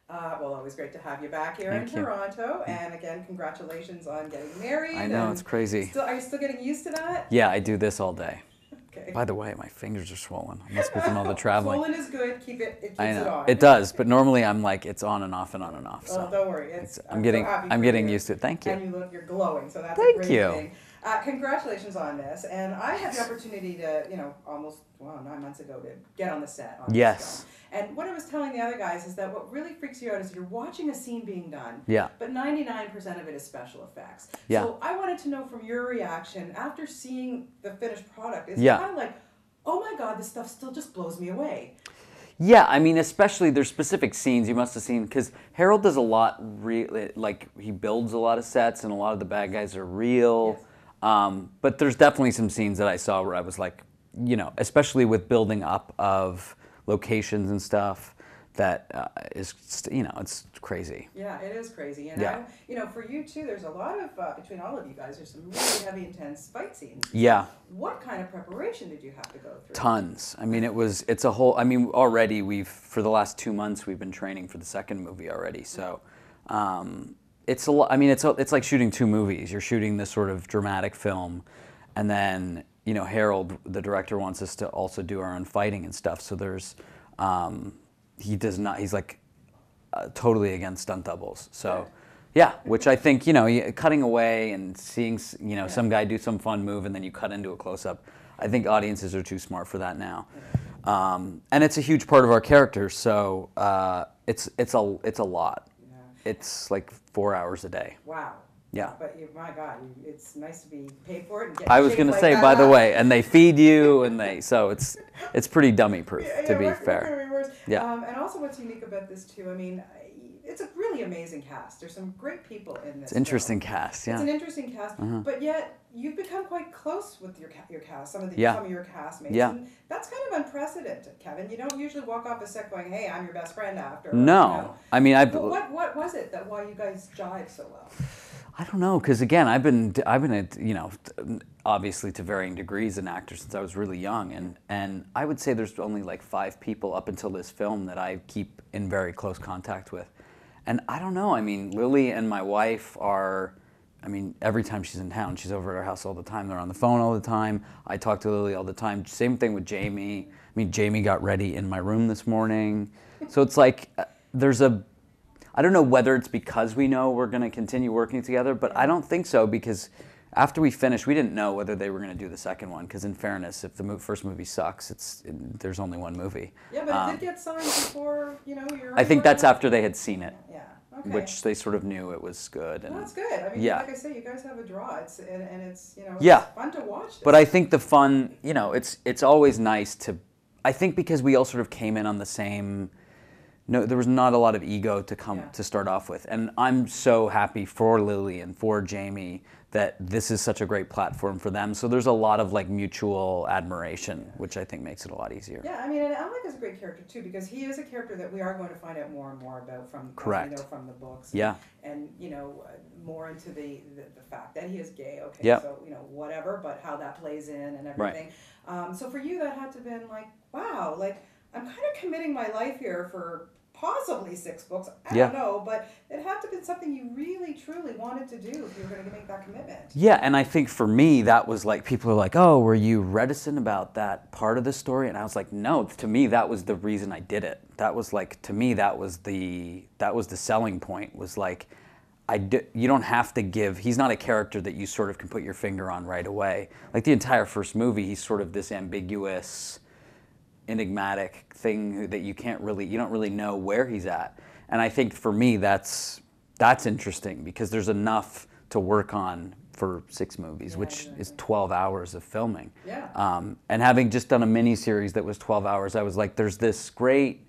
Well, always great to have you back here Thank in you. Toronto. And again, congratulations on getting married. I know, it's crazy. Are you still getting used to that? Yeah, I do this all day. Okay. By the way, my fingers are swollen. I must be from all the traveling. Swollen is good. Keep it. It keeps I know. it on. It does, but normally I'm like, it's on and off and on and off. So don't worry. I'm so happy I'm for getting you. used to it. Thank you. And you're glowing, so that's Thank a great you. thing. Congratulations on this. And I had the opportunity to, almost 9 months ago to get on the set on Yes. this film. And what I was telling the other guys is that what really freaks you out is you're watching a scene being done, Yeah. but 99% of it is special effects. Yeah. So I wanted to know from your reaction after seeing the finished product. Is Yeah. kind of like, oh my God, this stuff still just blows me away. Yeah, I mean, especially there's specific scenes you must have seen, because Harold does a lot, like he builds a lot of sets and a lot of the bad guys are real. Yes. But there's definitely some scenes that I saw where I was like, especially with building up of locations and stuff, that is, it's crazy. Yeah, it is crazy. And Yeah. for you too, there's a lot of, between all of you guys, there's some really heavy, intense fight scenes. Yeah. What kind of preparation did you have to go through? Tons. I mean, it's a whole, already for the last 2 months, we've been training for the second movie already. So it's a lot. I mean, it's like shooting 2 movies. You're shooting this sort of dramatic film, and then, Harold, the director, wants us to also do our own fighting and stuff. So there's, he's like totally against stunt doubles. So yeah, which I think, cutting away and seeing, some guy do some fun move and then you cut into a close-up, I think audiences are too smart for that now. And it's a huge part of our character, so it's a lot. Yeah. It's like 4 hours a day. Wow. Yeah. But my God, it's nice to be paid for it. And get I was going to say, by the way, and they feed you, and so it's pretty dummy-proof, to be fair. Yeah. And also what's unique about this too, I mean, it's a really amazing cast. There's some great people in this. It's interesting film. cast, yeah. It's an interesting cast, but yet you've become quite close with your cast, some of your castmates. Yeah. And that's kind of unprecedented, Kevin. You don't usually walk off a set going, "Hey, I'm your best friend," after. No, I mean, what was it that why you guys jive so well? I don't know, because again, I've been obviously to varying degrees an actor since I was really young, and I would say there's only like 5 people up until this film that I keep in very close contact with. And I don't know, I mean, Lily and my wife are, every time she's in town, she's over at our house all the time. They're on the phone all the time. I talk to Lily all the time. Same thing with Jamie. I mean, Jamie got ready in my room this morning. So it's like, I don't know whether it's because we know we're going to continue working together, but I don't think so, because after we finished, we didn't know whether they were going to do the second one, because in fairness, if the first movie sucks, there's only one movie. Yeah, but it did get signed before, you're... I think that's after they had seen it. Yeah, okay. Which they sort of knew it was good. And, well, that's good. I mean, like I say, you guys have a draw. It's fun to watch this. But I think the fun, it's always nice to... I think because we all sort of came in on the same... No, there was not a lot of ego to start off with. And I'm so happy for Lily and for Jamie that this is such a great platform for them. So there's a lot of like mutual admiration, which I think makes it a lot easier. Yeah, I mean, and Alec is a great character too, because he is a character that we are going to find out more and more about from from the books. Yeah. And more into the fact that he is gay. Okay. Yeah. So whatever, but how that plays in and everything. Right. So for you, that had to have been like, wow, like I'm kind of committing my life here for possibly 6 books. I don't know, but it had to have been something you really, truly wanted to do if you were going to make that commitment. Yeah, and I think for me, that was like, people are like, oh, were you reticent about that part of the story? And I was like, no, to me, that was the reason I did it. That was like, to me, that was the selling point, was like, you don't have to give, he's not a character that you sort of can put your finger on right away. Like the entire first movie, he's sort of this ambiguous, enigmatic thing that you don't really know where he's at. And I think for me that's interesting, because there's enough to work on for 6 movies, which is 12 hours of filming. Yeah. And having just done a mini-series that was 12 hours, I was like, there's this great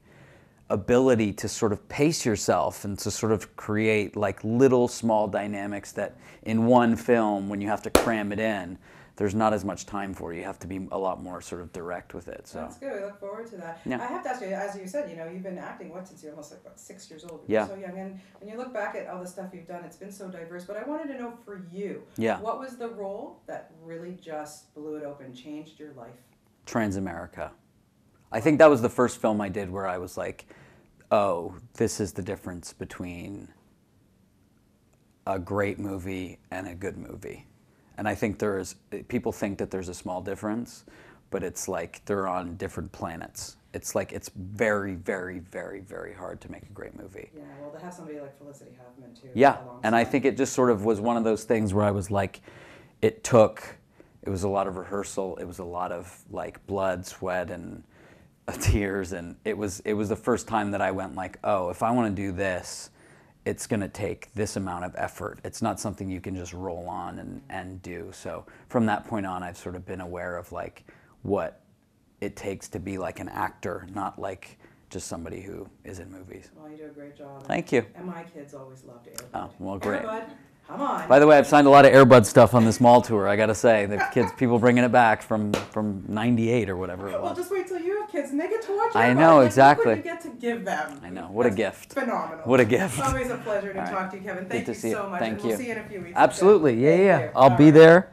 ability to sort of pace yourself and to sort of create like little small dynamics that in one film, when you have to cram it in, there's not as much time for. You have to be a lot more sort of direct with it. So that's good. I look forward to that. Yeah. I have to ask you, as you said, you've been acting since you're almost like 6 years old. Yeah. You're so young, and when you look back at all the stuff you've done, it's been so diverse. But I wanted to know for you, what was the role that really just blew it open, changed your life? Transamerica. I think that was the first film I did where I was like, oh, this is the difference between a great movie and a good movie. And I think people think that there's a small difference, but it's like they're on different planets. It's like it's very, very, very, very hard to make a great movie. Yeah, well, to have somebody like Felicity Huffman too. Yeah, and I think it just sort of was one of those things where I was like, it was a lot of rehearsal. It was a lot of like blood, sweat, and tears, and it was the first time that I went like, oh, if I want to do this, it's going to take this amount of effort. It's not something you can just roll on and do. So from that point on, I've sort of been aware of like what it takes to be like an actor, not like just somebody who is in movies. Well, you do a great job. Thank you. And my kids always loved Air Bud. Oh, well, great. Air Bud, come on. By the way, I've signed a lot of Air Bud stuff on this mall tour, I gotta say. The kids, people bringing it back from 98 or whatever it was. Well, just wait till you have kids and they get to watch Air I Bud. know, Like, exactly. look what you get to give them. I know, what a gift. Phenomenal. What a gift. Always a pleasure to All right. talk to you, Kevin. Thank Good you to see you. so much. Thank and you. We'll see you in a few weeks. Absolutely, again. yeah. Thank you. I'll All be right. there.